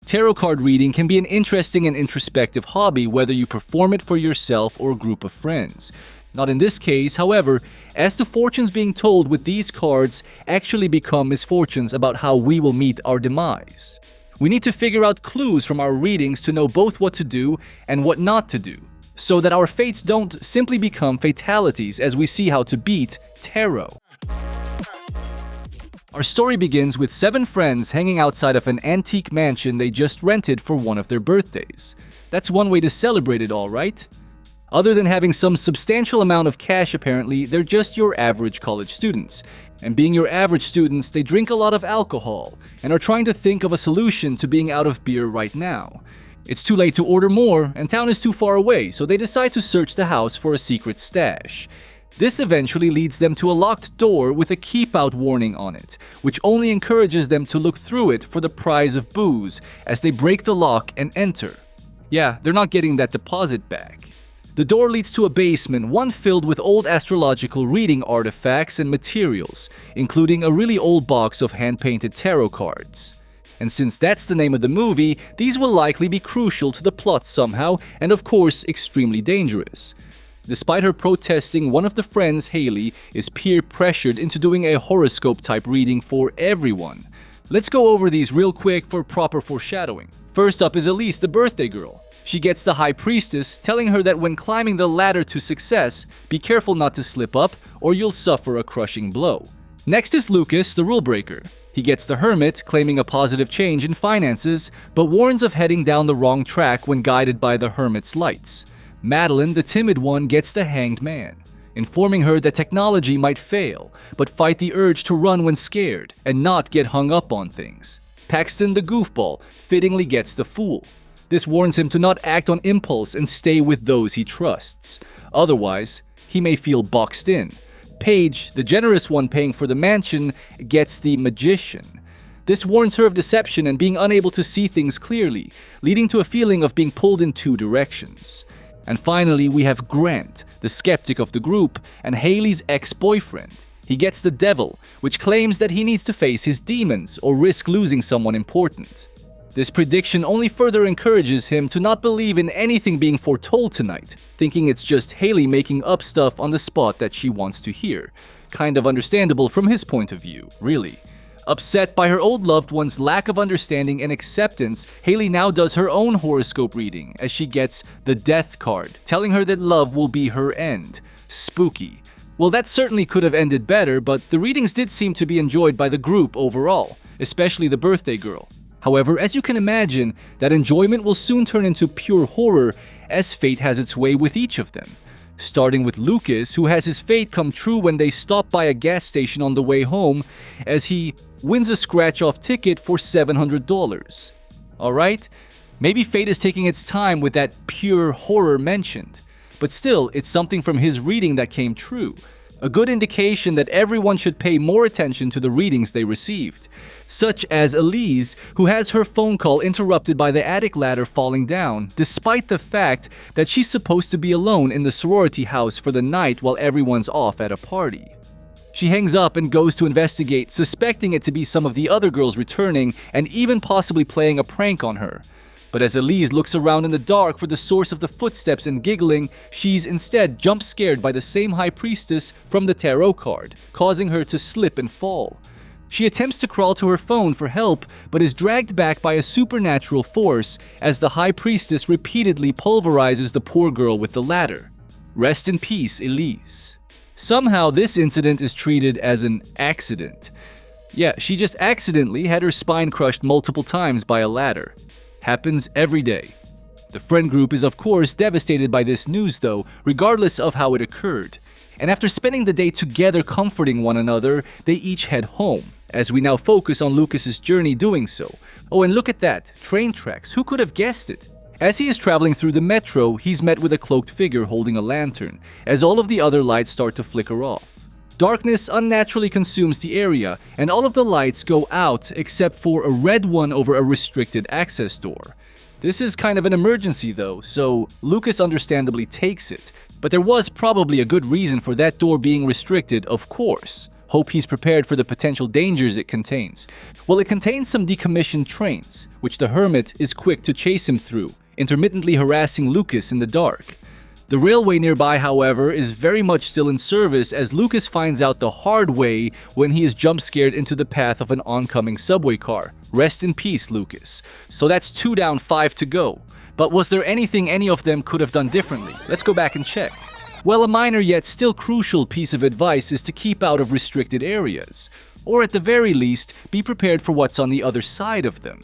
Tarot card reading can be an interesting and introspective hobby whether you perform it for yourself or a group of friends. Not in this case, however, as the fortunes being told with these cards actually become misfortunes about how we will meet our demise. We need to figure out clues from our readings to know both what to do and what not to do, so that our fates don't simply become fatalities as we see how to beat tarot. Our story begins with 7 friends hanging outside of an antique mansion they just rented for one of their birthdays. That's one way to celebrate it, all right? Other than having some substantial amount of cash apparently, they're just your average college students. And being your average students, they drink a lot of alcohol and are trying to think of a solution to being out of beer right now. It's too late to order more and town is too far away, so they decide to search the house for a secret stash. This eventually leads them to a locked door with a keep out warning on it, which only encourages them to look through it for the prize of booze as they break the lock and enter. Yeah, they're not getting that deposit back. The door leads to a basement, one filled with old astrological reading artifacts and materials, including a really old box of hand-painted tarot cards. And since that's the name of the movie, these will likely be crucial to the plot somehow and of course extremely dangerous. Despite her protesting, one of the friends, Haley, is peer pressured into doing a horoscope type reading for everyone. Let's go over these real quick for proper foreshadowing. First up is Elise, the birthday girl. She gets the High Priestess telling her that when climbing the ladder to success, be careful not to slip up or you'll suffer a crushing blow. Next is Lucas, the rule breaker. He gets the Hermit, claiming a positive change in finances, but warns of heading down the wrong track when guided by the Hermit's lights. Madeline, the timid one, gets the Hanged Man, informing her that technology might fail, but fight the urge to run when scared and not get hung up on things. Paxton, the goofball, fittingly gets the Fool. This warns him to not act on impulse and stay with those he trusts. Otherwise, he may feel boxed in. Paige, the generous one paying for the mansion, gets the Magician. This warns her of deception and being unable to see things clearly, leading to a feeling of being pulled in 2 directions. And finally, we have Grant, the skeptic of the group, and Haley's ex-boyfriend. He gets the Devil, which claims that he needs to face his demons or risk losing someone important. This prediction only further encourages him to not believe in anything being foretold tonight, thinking it's just Haley making up stuff on the spot that she wants to hear. Kind of understandable from his point of view, really. Upset by her old loved one's lack of understanding and acceptance, Haley now does her own horoscope reading as she gets the Death card, telling her that love will be her end. Spooky. Well, that certainly could have ended better, but the readings did seem to be enjoyed by the group overall, especially the birthday girl. However, as you can imagine, that enjoyment will soon turn into pure horror as fate has its way with each of them. Starting with Lucas, who has his fate come true when they stop by a gas station on the way home, as he wins a scratch-off ticket for $700. Alright? Maybe fate is taking its time with that pure horror mentioned. But still, it's something from his reading that came true. A good indication that everyone should pay more attention to the readings they received. Such as Elise, who has her phone call interrupted by the attic ladder falling down, despite the fact that she's supposed to be alone in the sorority house for the night while everyone's off at a party. She hangs up and goes to investigate, suspecting it to be some of the other girls returning and even possibly playing a prank on her. But as Elise looks around in the dark for the source of the footsteps and giggling, she's instead jump-scared by the same High Priestess from the tarot card, causing her to slip and fall. She attempts to crawl to her phone for help, but is dragged back by a supernatural force as the High Priestess repeatedly pulverizes the poor girl with the ladder. Rest in peace, Elise. Somehow this incident is treated as an accident. Yeah, she just accidentally had her spine crushed multiple times by a ladder. Happens every day. The friend group is of course devastated by this news though, regardless of how it occurred. And after spending the day together comforting one another, they each head home, as we now focus on Lucas's journey doing so. Oh, and look at that, train tracks, who could have guessed it? As he is traveling through the metro, he's met with a cloaked figure holding a lantern, as all of the other lights start to flicker off. Darkness unnaturally consumes the area, and all of the lights go out except for a red one over a restricted access door. This is kind of an emergency though, so Lucas understandably takes it. But there was probably a good reason for that door being restricted, of course. Hope he's prepared for the potential dangers it contains. Well, it contains some decommissioned trains, which the hermit is quick to chase him through, intermittently harassing Lucas in the dark. The railway nearby, however, is very much still in service as Lucas finds out the hard way when he is jump-scared into the path of an oncoming subway car. Rest in peace, Lucas. So that's 2 down, 5 to go. But was there anything any of them could have done differently? Let's go back and check. Well, a minor yet still crucial piece of advice is to keep out of restricted areas, or at the very least, be prepared for what's on the other side of them.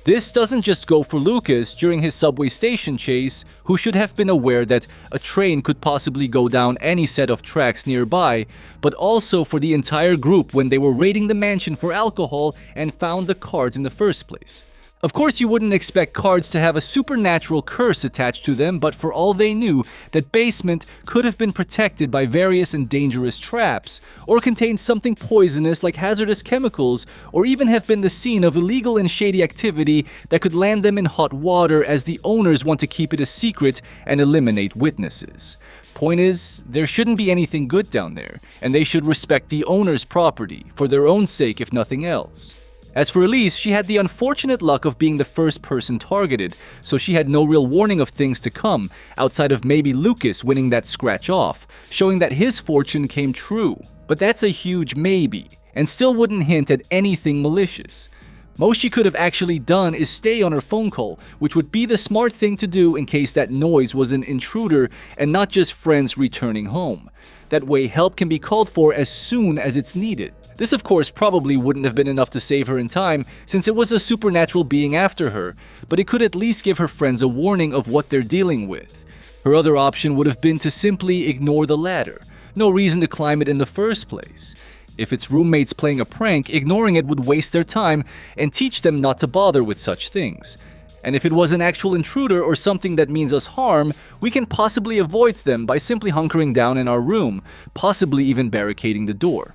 This doesn't just go for Lucas during his subway station chase, who should have been aware that a train could possibly go down any set of tracks nearby, but also for the entire group when they were raiding the mansion for alcohol and found the cards in the first place. Of course, you wouldn't expect cards to have a supernatural curse attached to them, but for all they knew, that basement could have been protected by various and dangerous traps, or contained something poisonous like hazardous chemicals, or even have been the scene of illegal and shady activity that could land them in hot water as the owners want to keep it a secret and eliminate witnesses. Point is, there shouldn't be anything good down there, and they should respect the owner's property, for their own sake if nothing else. As for Elise, she had the unfortunate luck of being the first person targeted, so she had no real warning of things to come, outside of maybe Lucas winning that scratch off, showing that his fortune came true. But that's a huge maybe, and still wouldn't hint at anything malicious. Most she could have actually done is stay on her phone call, which would be the smart thing to do in case that noise was an intruder and not just friends returning home. That way help can be called for as soon as it's needed. This, of course, probably wouldn't have been enough to save her in time, since it was a supernatural being after her, but it could at least give her friends a warning of what they're dealing with. Her other option would have been to simply ignore the ladder. No reason to climb it in the first place. If it's roommates playing a prank, ignoring it would waste their time and teach them not to bother with such things. And if it was an actual intruder or something that means us harm, we can possibly avoid them by simply hunkering down in our room, possibly even barricading the door.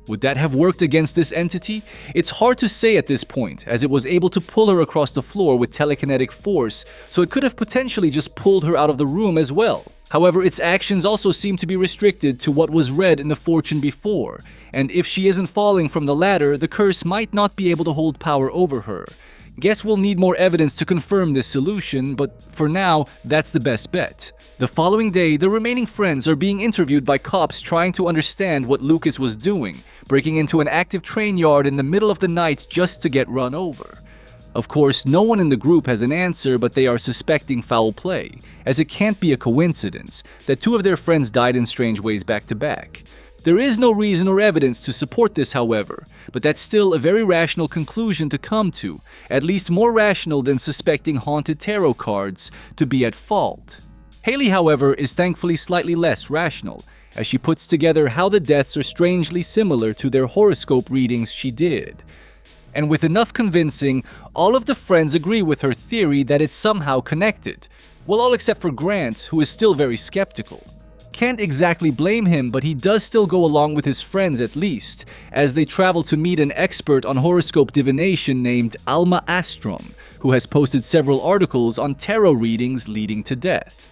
Would that have worked against this entity? It's hard to say at this point, as it was able to pull her across the floor with telekinetic force, so it could have potentially just pulled her out of the room as well. However, its actions also seem to be restricted to what was read in the fortune before, and if she isn't falling from the ladder, the curse might not be able to hold power over her. Guess we'll need more evidence to confirm this solution, but for now, that's the best bet. The following day, the remaining friends are being interviewed by cops trying to understand what Lucas was doing, breaking into an active train yard in the middle of the night just to get run over. Of course, no one in the group has an answer, but they are suspecting foul play, as it can't be a coincidence that 2 of their friends died in strange ways back to back. There is no reason or evidence to support this, however, but that's still a very rational conclusion to come to, at least more rational than suspecting haunted tarot cards to be at fault. Haley, however, is thankfully slightly less rational, as she puts together how the deaths are strangely similar to their horoscope readings she did. And with enough convincing, all of the friends agree with her theory that it's somehow connected. Well, all except for Grant, who is still very skeptical. Can't exactly blame him, but he does still go along with his friends at least, as they travel to meet an expert on horoscope divination named Alma Astrom, who has posted several articles on tarot readings leading to death.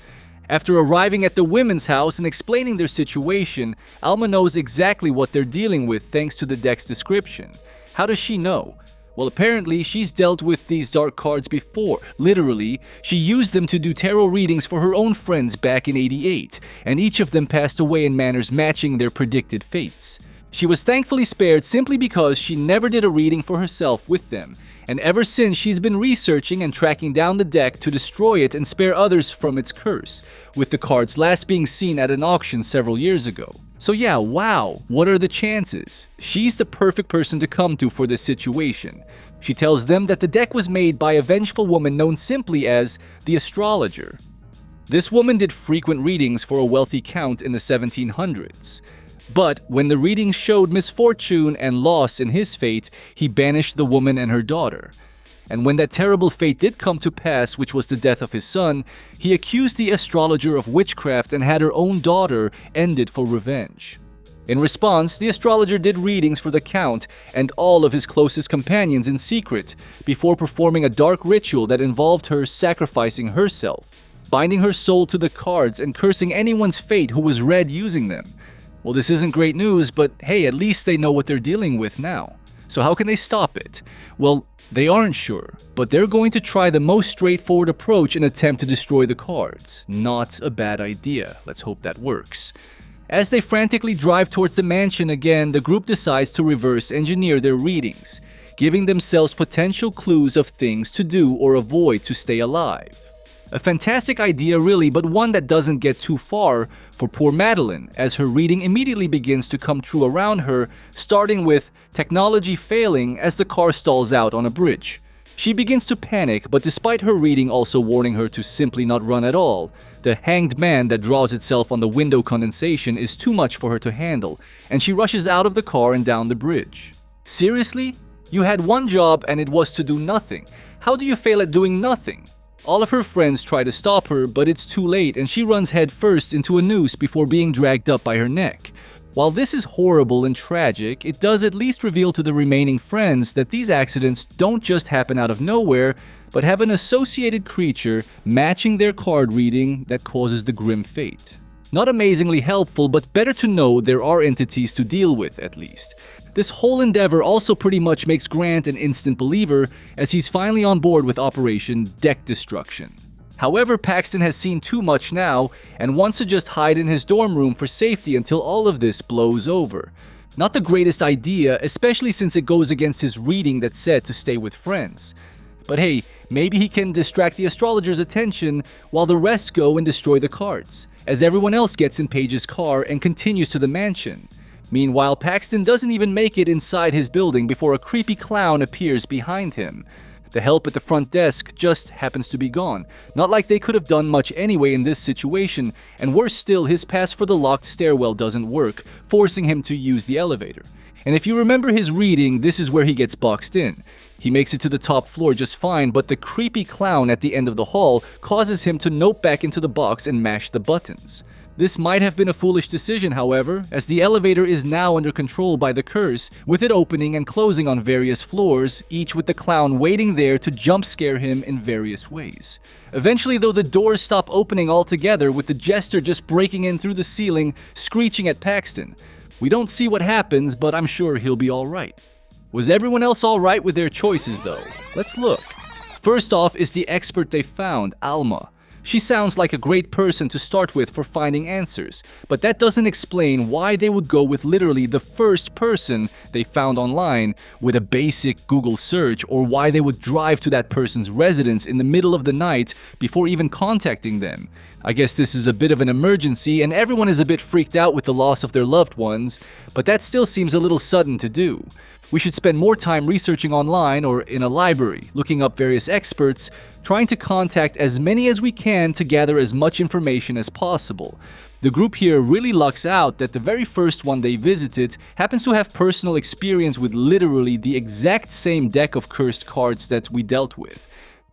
After arriving at the women's house and explaining their situation, Alma knows exactly what they're dealing with thanks to the deck's description. How does she know? Well, apparently, she's dealt with these dark cards before. Literally, she used them to do tarot readings for her own friends back in '88, and each of them passed away in manners matching their predicted fates. She was thankfully spared simply because she never did a reading for herself with them, and ever since she's been researching and tracking down the deck to destroy it and spare others from its curse, with the cards last being seen at an auction several years ago. So yeah, wow, what are the chances? She's the perfect person to come to for this situation. She tells them that the deck was made by a vengeful woman known simply as the astrologer. This woman did frequent readings for a wealthy count in the 1700s. But when the readings showed misfortune and loss in his fate, he banished the woman and her daughter. And when that terrible fate did come to pass, which was the death of his son, he accused the astrologer of witchcraft and had her own daughter ended for revenge. In response, the astrologer did readings for the Count and all of his closest companions in secret, before performing a dark ritual that involved her sacrificing herself, binding her soul to the cards and cursing anyone's fate who was read using them. Well, this isn't great news, but hey, at least they know what they're dealing with now. So how can they stop it? Well, they aren't sure, but they're going to try the most straightforward approach and attempt to destroy the cards. Not a bad idea. Let's hope that works. As they frantically drive towards the mansion again, the group decides to reverse engineer their readings, giving themselves potential clues of things to do or avoid to stay alive. A fantastic idea really, but one that doesn't get too far for poor Madeline, as her reading immediately begins to come true around her, starting with technology failing as the car stalls out on a bridge. She begins to panic, but despite her reading also warning her to simply not run at all, the hanged man that draws itself on the window condensation is too much for her to handle, and she rushes out of the car and down the bridge. Seriously? You had one job and it was to do nothing. How do you fail at doing nothing? All of her friends try to stop her, but it's too late and she runs headfirst into a noose before being dragged up by her neck. While this is horrible and tragic, it does at least reveal to the remaining friends that these accidents don't just happen out of nowhere, but have an associated creature matching their card reading that causes the grim fate. Not amazingly helpful, but better to know there are entities to deal with at least. This whole endeavor also pretty much makes Grant an instant believer, as he's finally on board with Operation Deck Destruction. However, Paxton has seen too much now and wants to just hide in his dorm room for safety until all of this blows over. Not the greatest idea, especially since it goes against his reading that said to stay with friends. But hey, maybe he can distract the astrologer's attention while the rest go and destroy the cards, as everyone else gets in Paige's car and continues to the mansion. Meanwhile, Paxton doesn't even make it inside his building before a creepy clown appears behind him. The help at the front desk just happens to be gone. Not like they could have done much anyway in this situation, and worse still, his pass for the locked stairwell doesn't work, forcing him to use the elevator. And if you remember his reading, this is where he gets boxed in. He makes it to the top floor just fine, but the creepy clown at the end of the hall causes him to nope back into the box and mash the buttons. This might have been a foolish decision, however, as the elevator is now under control by the curse, with it opening and closing on various floors, each with the clown waiting there to jump scare him in various ways. Eventually, though, the doors stop opening altogether, with the jester just breaking in through the ceiling, screeching at Paxton. We don't see what happens, but I'm sure he'll be alright. Was everyone else alright with their choices, though? Let's look. First off is the expert they found, Alma. She sounds like a great person to start with for finding answers, but that doesn't explain why they would go with literally the first person they found online with a basic Google search, or why they would drive to that person's residence in the middle of the night before even contacting them. I guess this is a bit of an emergency and everyone is a bit freaked out with the loss of their loved ones, but that still seems a little sudden to do. We should spend more time researching online or in a library, looking up various experts, trying to contact as many as we can to gather as much information as possible. The group here really lucks out that the very first one they visited happens to have personal experience with literally the exact same deck of cursed cards that we dealt with.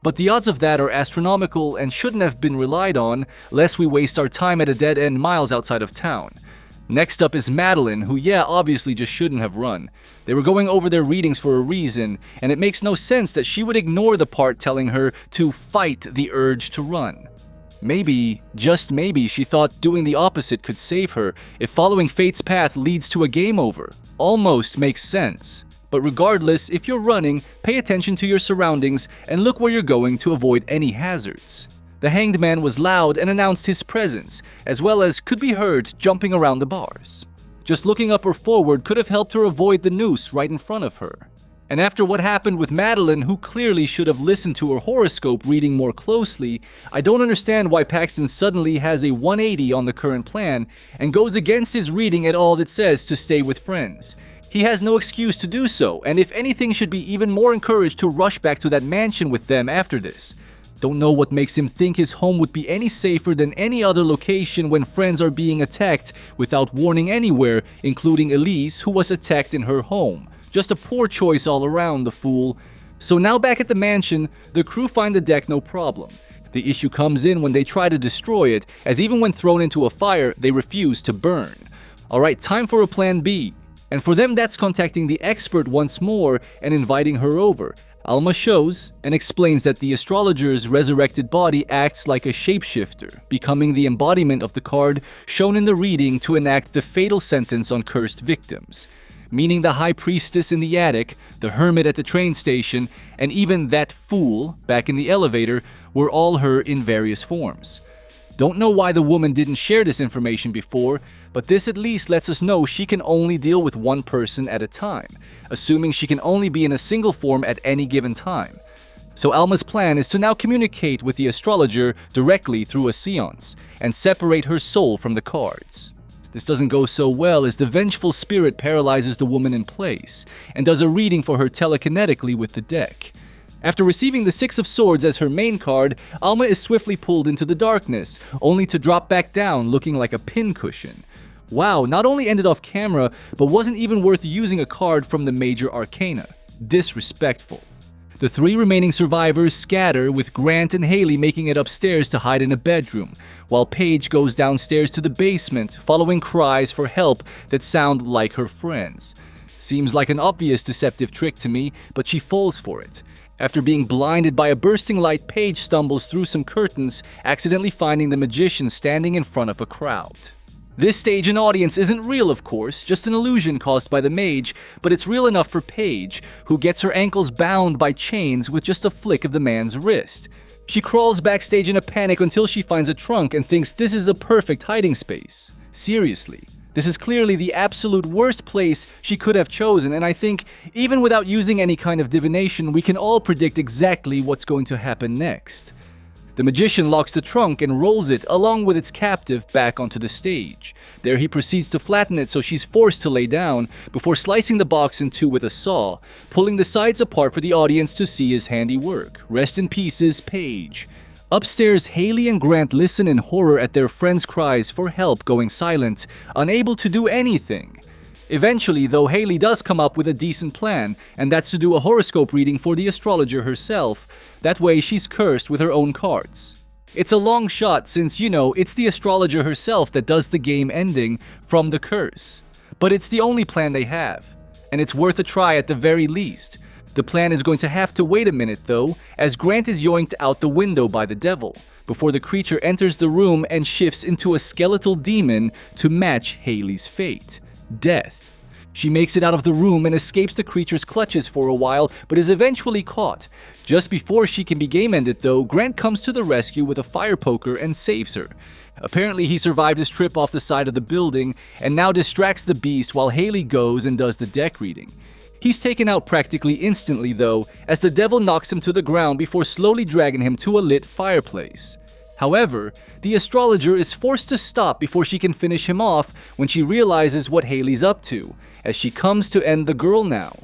But the odds of that are astronomical and shouldn't have been relied on, lest we waste our time at a dead end miles outside of town. Next up is Madeline, who obviously just shouldn't have run. They were going over their readings for a reason, and it makes no sense that she would ignore the part telling her to fight the urge to run. Maybe, just maybe, she thought doing the opposite could save her if following fate's path leads to a game over. Almost makes sense. But regardless, if you're running, pay attention to your surroundings and look where you're going to avoid any hazards. The hanged man was loud and announced his presence, as well as could be heard jumping around the bars. Just looking up or forward could have helped her avoid the noose right in front of her. And after what happened with Madeline, who clearly should have listened to her horoscope reading more closely, I don't understand why Paxton suddenly has a 180 on the current plan and goes against his reading at all that says to stay with friends. He has no excuse to do so, and if anything should be even more encouraged to rush back to that mansion with them after this. Don't know what makes him think his home would be any safer than any other location when friends are being attacked without warning anywhere, including Elise, who was attacked in her home. Just a poor choice all around, the fool. So now back at the mansion, the crew find the deck no problem. The issue comes in when they try to destroy it, as even when thrown into a fire, they refuse to burn. Alright, time for a plan B. And for them, that's contacting the expert once more and inviting her over. Alma shows and explains that the astrologer's resurrected body acts like a shapeshifter, becoming the embodiment of the card shown in the reading to enact the fatal sentence on cursed victims. Meaning the high priestess in the attic, the hermit at the train station, and even that fool back in the elevator were all her in various forms. Don't know why the woman didn't share this information before, but this at least lets us know she can only deal with one person at a time, assuming she can only be in a single form at any given time. So Alma's plan is to now communicate with the astrologer directly through a seance and separate her soul from the cards. This doesn't go so well as the vengeful spirit paralyzes the woman in place and does a reading for her telekinetically with the deck. After receiving the Six of Swords as her main card, Alma is swiftly pulled into the darkness, only to drop back down looking like a pincushion. Wow, not only ended off camera, but wasn't even worth using a card from the major arcana. Disrespectful. The three remaining survivors scatter, with Grant and Haley making it upstairs to hide in a bedroom, while Paige goes downstairs to the basement, following cries for help that sound like her friends. Seems like an obvious deceptive trick to me, but she falls for it. After being blinded by a bursting light, Paige stumbles through some curtains, accidentally finding the magician standing in front of a crowd. This stage and audience isn't real, of course, just an illusion caused by the mage, but it's real enough for Paige, who gets her ankles bound by chains with just a flick of the man's wrist. She crawls backstage in a panic until she finds a trunk and thinks this is a perfect hiding space. Seriously. This is clearly the absolute worst place she could have chosen, and I think, even without using any kind of divination, we can all predict exactly what's going to happen next. The magician locks the trunk and rolls it, along with its captive, back onto the stage. There he proceeds to flatten it so she's forced to lay down, before slicing the box in two with a saw, pulling the sides apart for the audience to see his handiwork. Rest in pieces, Paige. Upstairs, Haley and Grant listen in horror at their friends' cries for help going silent, unable to do anything. Eventually, though, Haley does come up with a decent plan, and that's to do a horoscope reading for the astrologer herself. That way, she's cursed with her own cards. It's a long shot since, it's the astrologer herself that does the game ending from the curse. But it's the only plan they have, and it's worth a try at the very least. The plan is going to have to wait a minute, though, as Grant is yoinked out the window by the devil, before the creature enters the room and shifts into a skeletal demon to match Haley's fate. Death. She makes it out of the room and escapes the creature's clutches for a while, but is eventually caught. Just before she can be game-ended, though, Grant comes to the rescue with a fire poker and saves her. Apparently, he survived his trip off the side of the building and now distracts the beast while Haley goes and does the deck reading. He's taken out practically instantly, though, as the devil knocks him to the ground before slowly dragging him to a lit fireplace. However, the astrologer is forced to stop before she can finish him off when she realizes what Haley's up to, as she comes to end the girl now.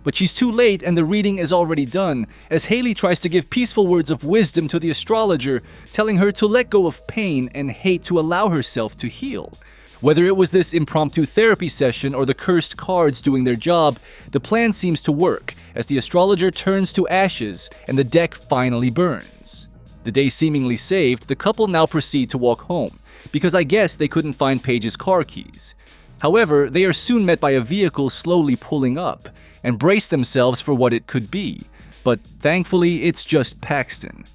But she's too late and the reading is already done, as Haley tries to give peaceful words of wisdom to the astrologer, telling her to let go of pain and hate to allow herself to heal. Whether it was this impromptu therapy session or the cursed cards doing their job, the plan seems to work, as the astrologer turns to ashes and the deck finally burns. The day seemingly saved, the couple now proceed to walk home, because I guess they couldn't find Paige's car keys. However, they are soon met by a vehicle slowly pulling up, and brace themselves for what it could be. But thankfully, it's just Paxton.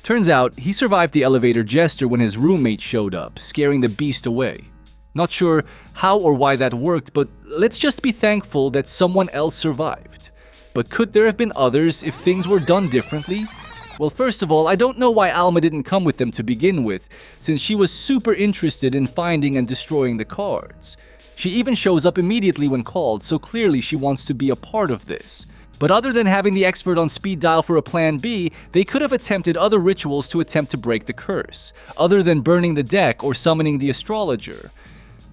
Turns out, he survived the elevator jester when his roommate showed up, scaring the beast away. Not sure how or why that worked, but let's just be thankful that someone else survived. But could there have been others if things were done differently? Well, first of all, I don't know why Alma didn't come with them to begin with, since she was super interested in finding and destroying the cards. She even shows up immediately when called, so clearly she wants to be a part of this. But other than having the expert on speed dial for a plan B, they could have attempted other rituals to attempt to break the curse, other than burning the deck or summoning the astrologer.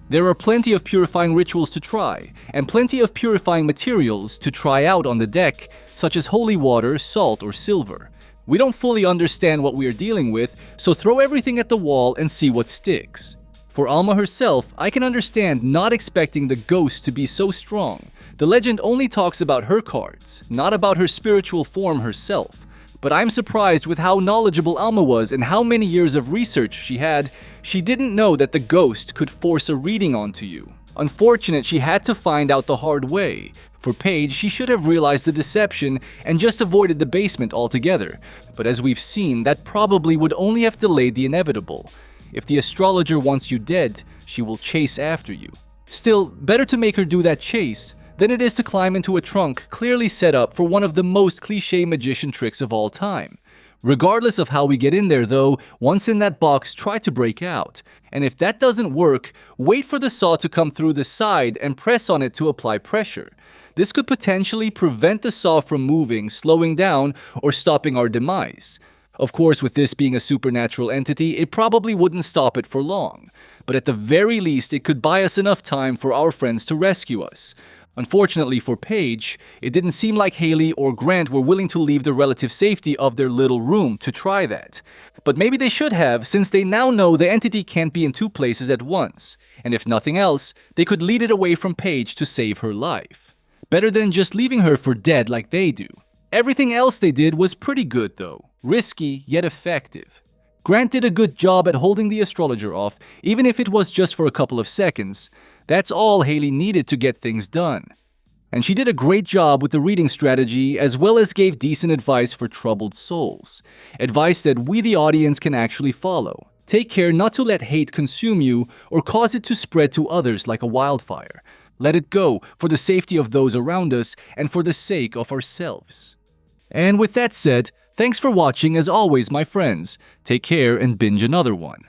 There are plenty of purifying rituals to try, and plenty of purifying materials to try out on the deck, such as holy water, salt, or silver. We don't fully understand what we are dealing with, so throw everything at the wall and see what sticks. For Alma herself, I can understand not expecting the ghost to be so strong. The legend only talks about her cards, not about her spiritual form herself. But I'm surprised with how knowledgeable Alma was and how many years of research she had. She didn't know that the ghost could force a reading onto you. Unfortunate she had to find out the hard way. For Paige, she should have realized the deception and just avoided the basement altogether. But as we've seen, that probably would only have delayed the inevitable. If the astrologer wants you dead, she will chase after you. Still, better to make her do that chase than it is to climb into a trunk clearly set up for one of the most cliché magician tricks of all time. Regardless of how we get in there though, once in that box, try to break out. And if that doesn't work, wait for the saw to come through the side and press on it to apply pressure. This could potentially prevent the saw from moving, slowing down, or stopping our demise. Of course, with this being a supernatural entity, it probably wouldn't stop it for long. But at the very least, it could buy us enough time for our friends to rescue us. Unfortunately for Paige, it didn't seem like Haley or Grant were willing to leave the relative safety of their little room to try that. But maybe they should have, since they now know the entity can't be in two places at once. And if nothing else, they could lead it away from Paige to save her life. Better than just leaving her for dead like they do. Everything else they did was pretty good though. Risky, yet effective. Grant did a good job at holding the astrologer off, even if it was just for a couple of seconds. That's all Haley needed to get things done. And she did a great job with the reading strategy, as well as gave decent advice for troubled souls. Advice that we the audience can actually follow. Take care not to let hate consume you or cause it to spread to others like a wildfire. Let it go for the safety of those around us and for the sake of ourselves. And with that said, thanks for watching as always, my friends. Take care and binge another one.